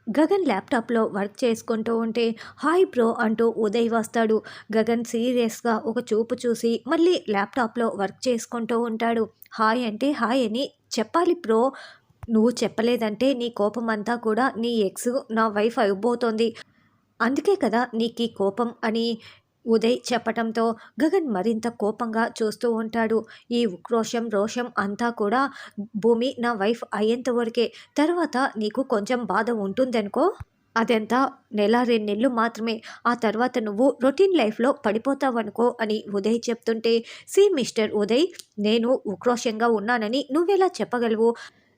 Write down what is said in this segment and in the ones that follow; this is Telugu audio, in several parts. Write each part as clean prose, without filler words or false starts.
గగన్ ల్యాప్టాప్లో వర్క్ చేసుకుంటూ ఉంటే హాయ్ బ్రో అంటూ ఉదయ్ వస్తాడు. గగన్ సీరియస్గా ఒక చూపు చూసి మళ్ళీ ల్యాప్టాప్లో వర్క్ చేసుకుంటూ ఉంటాడు. హాయ్ అంటే హాయ్ అని చెప్పాలి బ్రో. నువ్వు చెప్పలేదంటే నీ కోపం అంతా కూడా నీ ఎక్స్ నా వైఫ్ అయిపోతుంది. అందుకే కదా నీకీ కోపం అని ఉదయ్ చెప్పటంతో గగన్ మరింత కోపంగా చూస్తూ ఉంటాడు. ఈ ఉక్రోషం, రోషం అంతా కూడా భూమి నా వైఫ్ అయ్యేంత వరకే. తర్వాత నీకు కొంచెం బాధ ఉంటుందనుకో. అదెంత నెల, 2 నెలలు మాత్రమే. ఆ తర్వాత నువ్వు రొటీన్ లైఫ్‌లో పడిపోతావనుకో అని ఉదయ్ చెప్తుంటే, సీ మిస్టర్ ఉదయ్, నేను ఉక్రోషంగా ఉన్నానని నువ్వెలా చెప్పగలవు?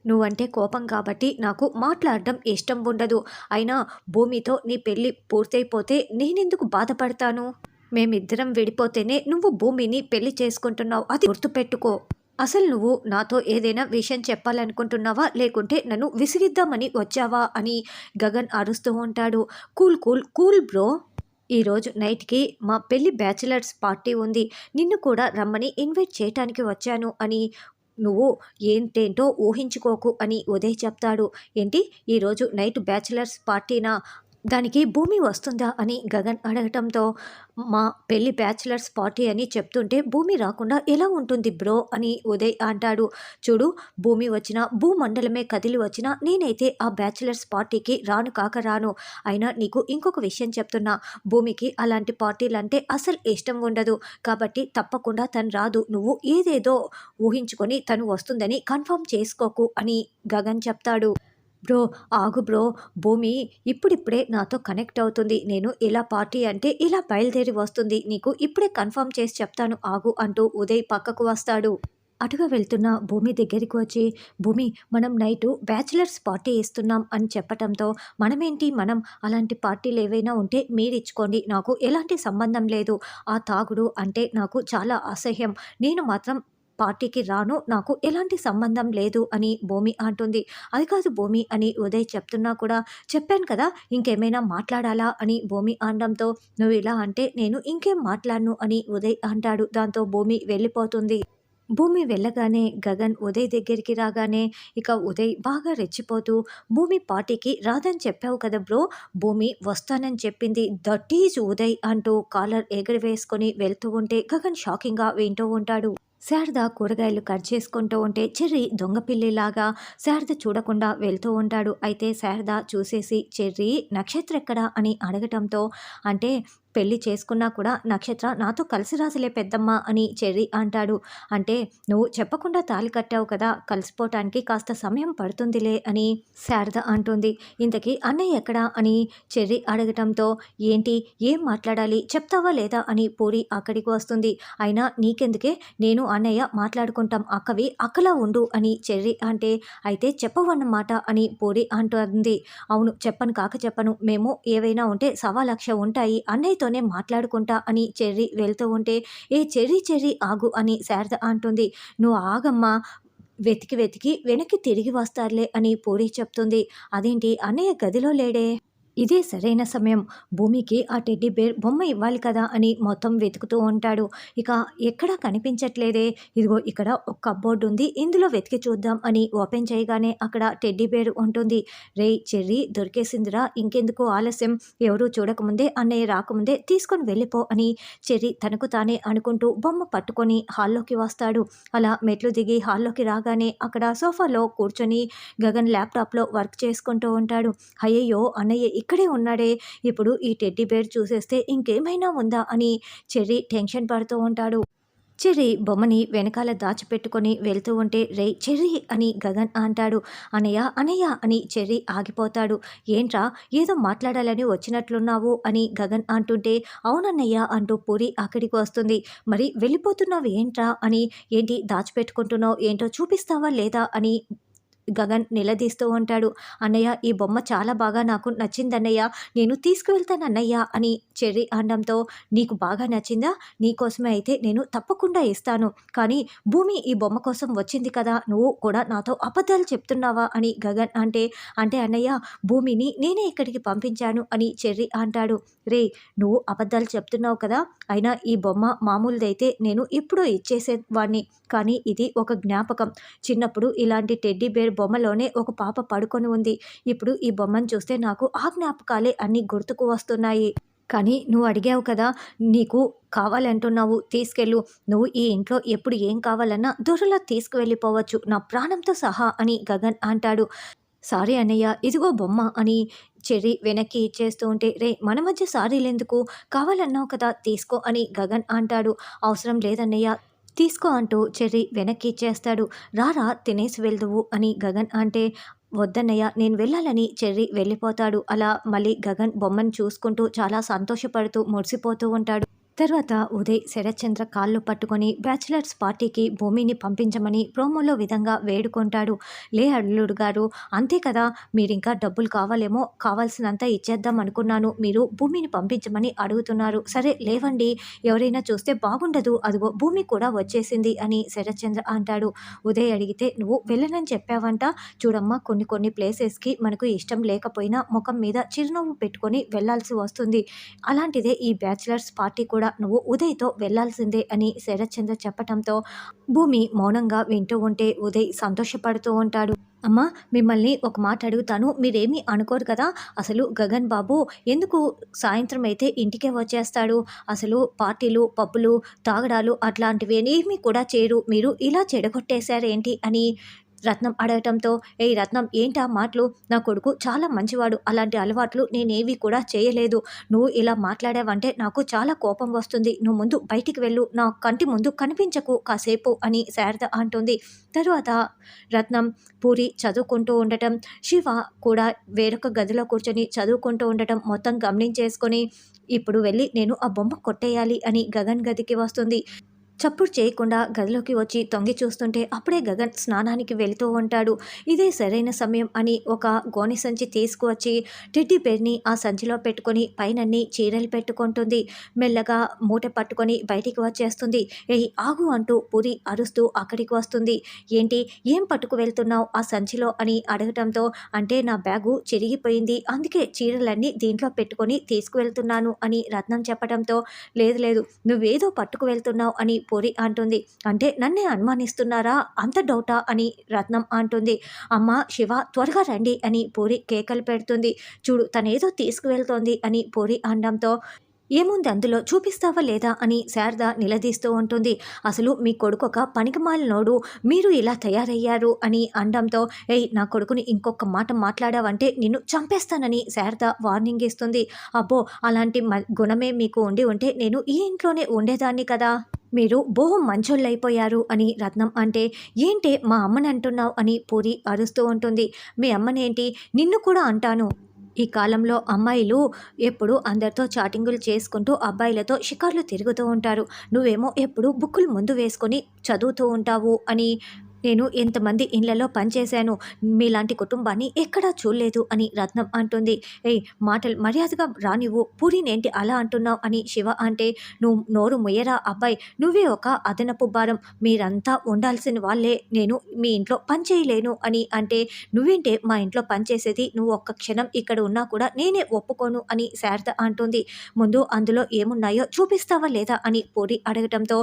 నువ్వంటే కోపం కాబట్టి నాకు మాట్లాడడం ఇష్టం ఉండదు. అయినా భూమితో నీ పెళ్లి పూర్తయిపోతే నేనెందుకు బాధపడతాను? మేమిద్దరం విడిపోతేనే నువ్వు భూమిని పెళ్లి చేసుకుంటున్నావు. అది గుర్తుపెట్టుకో. అసలు నువ్వు నాతో ఏదైనా విషయం చెప్పాలనుకుంటున్నావా? లేకుంటే నన్ను విసిగిద్దామని వచ్చావా? అని గగన్ అరుస్తూ ఉంటాడు. Cool cool cool bro. ఈరోజు నైట్‌కి మా పెళ్లి బ్యాచిలర్స్ పార్టీ ఉంది. నిన్ను కూడా రమ్మని ఇన్వైట్ చేయటానికి వచ్చాను అని నువ్వు ఏంటేంటో ఊహించుకోకు అని ఉదయ్ చెప్తాడు. ఏంటి ఈరోజు నైట్ బ్యాచిలర్స్ పార్టీనా? దానికి భూమి వస్తుందా అని గగన్ అడగటంతో, మా పెళ్లి బ్యాచిలర్స్ పార్టీ అని చెప్తుంటే భూమి రాకుండా ఎలా ఉంటుంది బ్రో అని ఉదయ్ అంటాడు. చూడు, భూమి వచ్చినా భూమండలమే కదిలి వచ్చినా నేనైతే ఆ బ్యాచిలర్స్ పార్టీకి రాను కాక రాను. అయినా నీకు ఇంకొక విషయం చెప్తున్నా, భూమికి అలాంటి పార్టీలంటే అసలు ఇష్టం ఉండదు. కాబట్టి తప్పకుండా తను రాదు. నువ్వు ఏదేదో ఊహించుకొని తను వస్తుందని కన్ఫర్మ్ చేసుకోకు అని గగన్ చెప్తాడు. బ్రో, ఆగు బ్రో. భూమి ఇప్పుడిప్పుడే నాతో కనెక్ట్ అవుతుంది. నేను ఇలా పార్టీ అంటే ఇలా బయలుదేరి వస్తుంది. నీకు ఇప్పుడే కన్ఫర్మ్ చేసి చెప్తాను ఆగు అంటూ ఉదయ్ పక్కకు వస్తాడు. అటుగా వెళ్తున్న భూమి దగ్గరికి వచ్చి, భూమి మనం నైటు బ్యాచిలర్స్ పార్టీ ఇస్తున్నాం అని చెప్పటంతో, మనమేంటి మనం అలాంటి పార్టీలు ఏవైనా ఉంటే మీరిచ్చుకోండి. నాకు ఎలాంటి సంబంధం లేదు. ఆ తాగుడు అంటే నాకు చాలా అసహ్యం. నేను మాత్రం పార్టీకి రాను. నాకు ఎలాంటి సంబంధం లేదు అని భూమి అంటుంది. అది కాదు భూమి అని ఉదయ్ చెప్తున్నా కూడా, చెప్పాను కదా ఇంకేమైనా మాట్లాడాలా అని భూమి అనడంతో, నువ్వు ఇలా అంటే నేను ఇంకేం మాట్లాడను అని ఉదయ్ అంటాడు. దాంతో భూమి వెళ్ళిపోతుంది. భూమి వెళ్ళగానే గగన్ ఉదయ్ దగ్గరికి రాగానే ఇక ఉదయ్ బాగా రెచ్చిపోతూ, భూమి పార్టీకి రాదని చెప్పావు కదా బ్రో, భూమి వస్తానని చెప్పింది, దట్ ఈజ్ ఉదయ్ అంటూ కాలర్ ఎగరవేసుకొని వెళ్తూ ఉంటే గగన్ షాకింగ్గా వింటూ ఉంటాడు. శారద కూరగాయలు కట్ చేసుకుంటూ ఉంటే చెర్రీ దొంగ పిల్లిలాగా శారద చూడకుండా వెళ్తూ ఉంటాడు. అయితే శారద చూసేసి, చెర్రీ నక్షత్ర ఎక్కడా అని అడగటంతో, అంటే పెళ్లి చేసుకున్నా కూడా నక్షత్ర నాతో కలిసి రాసులే పెద్దమ్మ అని చెర్రీ అంటాడు. అంటే నువ్వు చెప్పకుండా తాళి కట్టావు కదా, కలిసిపోవటానికి కాస్త సమయం పడుతుందిలే అని శారద అంటుంది. ఇంతకీ అన్నయ్య ఎక్కడా అని చెర్రీ అడగటంతో, ఏంటి ఏం మాట్లాడాలి చెప్తావా లేదా అని పూరి అక్కడికి వస్తుంది. అయినా నీకెందుకే, నేను అన్నయ్య మాట్లాడుకుంటాం, అక్కవి అక్కలా ఉండు అని చెర్రీ అంటే, అయితే చెప్పవన్నమాట అని పూరి అంటుంది. అవును, చెప్పను కాక చెప్పను, మేము ఏవైనా ఉంటే 1,00,000 ఉంటాయి, అన్నయ్యతోనే మాట్లాడుకుంటా అని చెర్రీ వెళ్తూ ఉంటే, ఏ చెర్రీ చెర్రీ ఆగు అని శారద అంటుంది. నువ్వు ఆగమ్మా, వెతికి వెతికి వెనక్కి తిరిగి వస్తారులే అని పూరి చెప్తుంది. అదేంటి అన్నయ్య గదిలో లేడే? ఇదే సరైన సమయం, భూమికి ఆ టెడ్డీ బేర్ బొమ్మ ఇవ్వాలి కదా అని మొత్తం వెతుకుతూ ఉంటాడు. ఇక ఎక్కడా కనిపించట్లేదే, ఇదిగో ఇక్కడ ఒక కప్బోర్డ్ ఉంది, ఇందులో వెతికి చూద్దాం అని ఓపెన్ చేయగానే అక్కడ టెడ్డీ బేర్ ఉంటుంది. రేయ్ చెర్రీ, దొరికేసిందిరా, ఇంకెందుకు ఆలస్యం, ఎవరూ చూడకముందే అన్నయ్య రాకముందే తీసుకొని వెళ్ళిపో అని చెర్రీ తనకు తానే అనుకుంటూ బొమ్మ పట్టుకొని హాల్లోకి వస్తాడు. అలా మెట్లు దిగి హాల్లోకి రాగానే అక్కడ సోఫాలో కూర్చొని గగన్ ల్యాప్టాప్లో వర్క్ చేసుకుంటూ ఉంటాడు. అయ్యయ్యో అన్నయ్య ఇక్కడే ఉన్నాడే, ఇప్పుడు ఈ టెడ్డీ బేర్ చూసేస్తే ఇంకేమైనా ఉందా అని చెర్రీ టెన్షన్ పడుతూ ఉంటాడు. చెర్రీ బొమ్మని వెనకాల దాచిపెట్టుకొని వెళ్తూ ఉంటే, రే చెర్రీ అని గగన్ అంటాడు. అనయ్య అనయ్య అని చెర్రీ ఆగిపోతాడు. ఏంట్రా ఏదో మాట్లాడాలని వచ్చినట్లున్నావు అని గగన్ అంటుంటే, అవునన్నయ్య అంటూ పూరి అక్కడికి వస్తుంది. మరి వెళ్ళిపోతున్నావు ఏంట్రా అని, ఏంటి దాచిపెట్టుకుంటున్నావు, ఏంటో చూపిస్తావా లేదా అని గగన్ నిలదీస్తూ ఉంటాడు. అన్నయ్య ఈ బొమ్మ చాలా బాగా నాకు నచ్చిందన్నయ్య, నేను తీసుకువెళ్తానన్నయ్య అని చెర్రీ అనడంతో, నీకు బాగా నచ్చిందా, నీకోసమే అయితే నేను తప్పకుండా ఇస్తాను, కానీ భూమి ఈ బొమ్మ కోసం వచ్చింది కదా, నువ్వు కూడా నాతో అబద్ధాలు చెప్తున్నావా అని గగన్ అంటే, అంటే అన్నయ్య భూమిని నేనే ఇక్కడికి పంపించాను అని చెర్రీ అంటాడు. రే నువ్వు అబద్ధాలు చెప్తున్నావు కదా, అయినా ఈ బొమ్మ మామూలుదైతే నేను ఎప్పుడో ఇచ్చేసేవాడిని, కానీ ఇది ఒక జ్ఞాపకం, చిన్నప్పుడు ఇలాంటి టెడ్డీ బేర్ బొమ్మలోనే ఒక పాప పడుకొని ఉంది. ఇప్పుడు ఈ బొమ్మను చూస్తే నాకు ఆ జ్ఞాపకాలే అన్నీ గుర్తుకు వస్తున్నాయి. కానీ నువ్వు అడిగావు కదా! నీకు కావాలంటున్నావు తీసుకెళ్ళు. నువ్వు ఈ ఇంట్లో ఎప్పుడు ఏం కావాలన్నా దొరలా తీసుకువెళ్ళిపోవచ్చు. నా ప్రాణంతో సహా అని గగన్ అంటాడు. సారీ అన్నయ్య ఇదిగో బొమ్మ అని చెర్రీ వెనక్కి ఇచ్చేస్తూ ఉంటే, రేయ్ మన మధ్య సారీలెందుకు? కావాలన్నావు కదా తీసుకో అని గగన్ అంటాడు. అవసరం లేదన్నయ్య తీసుకో అంటూ చెర్రీ వెనక్కి ఇచ్చేస్తాడు. రారా తినేసి వెళ్దువు అని గగన్ అంటే, వద్దన్నయ్య నేను వెళ్ళాలని చెర్రీ వెళ్ళిపోతాడు. అలా మళ్ళీ గగన్ బొమ్మను చూసుకుంటూ చాలా సంతోషపడుతూ మురిసిపోతూ ఉంటాడు. తర్వాత ఉదయ్ శరత్చంద్ర కాళ్ళు పట్టుకొని బ్యాచిలర్స్ పార్టీకి భూమిని పంపించమని ప్రోమోలో విధంగా వేడుకుంటాడు. లే అల్లుడు గారు అంతే కదా, మీరింకా డబ్బులు కావాలేమో, కావాల్సినంత ఇచ్చేద్దాం అనుకున్నాను, మీరు భూమిని పంపించమని అడుగుతున్నారు, సరే లేవండి, ఎవరైనా చూస్తే బాగుండదు, అదిగో భూమి కూడా వచ్చేసింది అని శరత్చంద్ర అంటాడు. ఉదయ్ అడిగితే, నువ్వు వెళ్ళనని చెప్పావంట, చూడమ్మా కొన్ని కొన్ని ప్లేసెస్కి మనకు ఇష్టం లేకపోయినా ముఖం మీద చిరునవ్వు పెట్టుకొని వెళ్లాల్సి వస్తుంది, అలాంటిదే ఈ బ్యాచిలర్స్ పార్టీ కూడా నువ్వు ఉదయ్తో వెళ్లాల్సిందే అని శరత్చంద్ర చెప్పటంతో భూమి మౌనంగా వింటూ ఉంటే ఉదయ్ సంతోషపడుతూ ఉంటాడు. అమ్మా మిమ్మల్ని ఒక మాట అడుగుతాను, మీరేమీ అనుకోరు కదా, అసలు గగన్ బాబు ఎందుకు సాయంత్రం అయితే ఇంటికే వచ్చేస్తాడు, అసలు పార్టీలు పబ్బులు తాగడాలు అట్లాంటివి ఏమీ కూడా చేయరు, మీరు ఇలా చెడగొట్టేశారేంటి అని రత్నం అడగటంతో, ఏయ్ రత్నం ఏంటా మాటలు, నా కొడుకు చాలా మంచివాడు, అలాంటి అలవాట్లు నేనేవి కూడా చేయలేదు, నువ్వు ఇలా మాట్లాడావంటే నాకు చాలా కోపం వస్తుంది, నువ్వు ముందు బయటికి వెళ్ళు, నా కంటి ముందు కనిపించకు కాసేపు అని శారద అంటుంది. తరువాత రత్నం పూరి చదువుకుంటూ ఉండటం, శివ కూడా వేరొక గదిలో కూర్చొని చదువుకుంటూ ఉండటం మొత్తం గమనించేసుకొని, ఇప్పుడు వెళ్ళి నేను ఆ బొమ్మ కొట్టేయాలి అని గగన్ గదికి వస్తుంది. చప్పుడు చేయకుండా గదిలోకి వచ్చి తొంగి చూస్తుంటే అప్పుడే గగన్ స్నానానికి వెళ్తూ ఉంటాడు. ఇదే సరైన సమయం అని ఒక గోనె సంచి తీసుకువచ్చి టెడ్డీ బేర్ని ఆ సంచిలో పెట్టుకొని పైనన్ని చీరలు పెట్టుకుంటుంది. మెల్లగా మూట పట్టుకొని బయటికి వచ్చేస్తుంది. ఏయ్ ఆగు అంటూ పూరి అరుస్తూ అక్కడికి వస్తుంది. ఏంటి ఏం పట్టుకు వెళ్తున్నావు ఆ సంచిలో అని అడగటంతో, అంటే నా బ్యాగు చిరిగిపోయింది, అందుకే చీరలన్నీ దీంట్లో పెట్టుకొని తీసుకువెళ్తున్నాను అని రత్నం చెప్పడంతో, లేదు లేదు నువ్వేదో పట్టుకు వెళ్తున్నావు అని పూరి అంటుంది. అంటే నన్నే అనుమానిస్తున్నారా, అంత డౌటా అని రత్నం అంటుంది. అమ్మ శివ త్వరగా రండి అని పూరి కేకలు పెడుతుంది. చూడు తనేదో తీసుకువెళ్తోంది అని పూరి అనడంతో, ఏముంది అందులో చూపిస్తావా లేదా అని శారద నిలదీస్తూ ఉంటుంది. అసలు మీ కొడుకు ఒక పనికిమాలినోడు, మీరు ఇలా తయారయ్యారు అని అనడంతో, ఏయ్ నా కొడుకుని ఇంకొక మాట మాట్లాడావంటే నిన్ను చంపేస్తానని శారద వార్నింగ్ ఇస్తుంది. అబ్బో అలాంటి గుణమే మీకు ఉండి ఉంటే నేను ఈ ఇంట్లోనే ఉండేదాన్ని కదా, మీరు బోహం మంచోళ్ళైపోయారు అని రత్నం అంటే, ఏంటే మా అమ్మని అంటున్నావు అని పూరి అరుస్తూ ఉంటుంది. మీ అమ్మనేంటి నిన్ను కూడా అంటాను, ఈ కాలంలో అమ్మాయిలు ఎప్పుడు అందరితో చాటింగులు చేసుకుంటూ అబ్బాయిలతో షికార్లు తిరుగుతూ ఉంటారు, నువ్వేమో ఎప్పుడు బుక్కులు ముందు వేసుకొని చదువుతూ ఉంటావు అని నేను ఎంతమంది ఇళ్లలో పనిచేశాను, మీలాంటి కుటుంబాన్ని ఎక్కడా చూడలేదు అని రత్నం అంటుంది. ఏయ్ మాటలు మర్యాదగా రానివ్వు, పూరినేంటి అలా అంటున్నావు అని శివ అంటే, నువ్వు నోరు ముయ్యరా అబ్బాయి, నువ్వే ఒక అదనపు భారం, మీరంతా ఉండాల్సిన వాళ్ళే, నేను మీ ఇంట్లో పని చేయలేను అని అంటే, నువ్వేంటే మా ఇంట్లో పనిచేసేది, నువ్వు ఒక్క క్షణం ఇక్కడ ఉన్నా కూడా నేనే ఒప్పుకోను అని శారద అంటుంది. ముందు అందులో ఏమున్నాయో చూపిస్తావా లేదా అని పూరి అడగటంతో,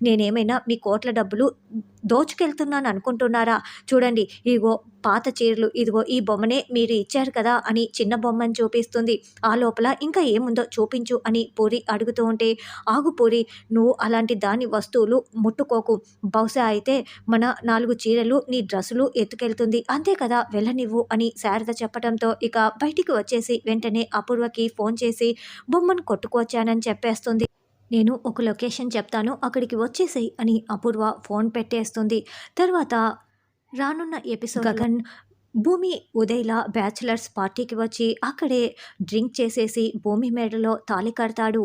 నేనేమైనా మీ కోట్ల డబ్బులు దోచుకెళ్తున్నాను అనుకుంటున్నారా, చూడండి ఇదిగో పాత చీరలు, ఇదిగో ఈ బొమ్మనే మీరు ఇచ్చారు కదా అని చిన్న బొమ్మని చూపిస్తుంది. ఆ లోపల ఇంకా ఏముందో చూపించు అని పూరి అడుగుతూ ఉంటే, ఆగు పూరి నువ్వు అలాంటి దాని వస్తువులు ముట్టుకోకు, బహుశా అయితే మన 4 చీరలు నీ డ్రెస్సులు ఎత్తుకెళ్తుంది, అంతే కదా వెళ్ళనివ్వు అని శారద చెప్పడంతో ఇక బయటికి వచ్చేసి వెంటనే అపూర్వకి ఫోన్ చేసి బొమ్మను కొట్టుకొచ్చానని చెప్పేస్తుంది. నేను ఒక లొకేషన్ చెప్తాను అక్కడికి వచ్చేసేయ్ అని అపూర్వ ఫోన్ పెట్టేస్తుంది. తర్వాత రానున్న ఎపిసోడ్ గగన్ భూమి ఉదయ్‌ల బ్యాచిలర్స్ పార్టీకి వచ్చి అక్కడే డ్రింక్ చేసేసి భూమి మెడలో తాళి కడతాడు.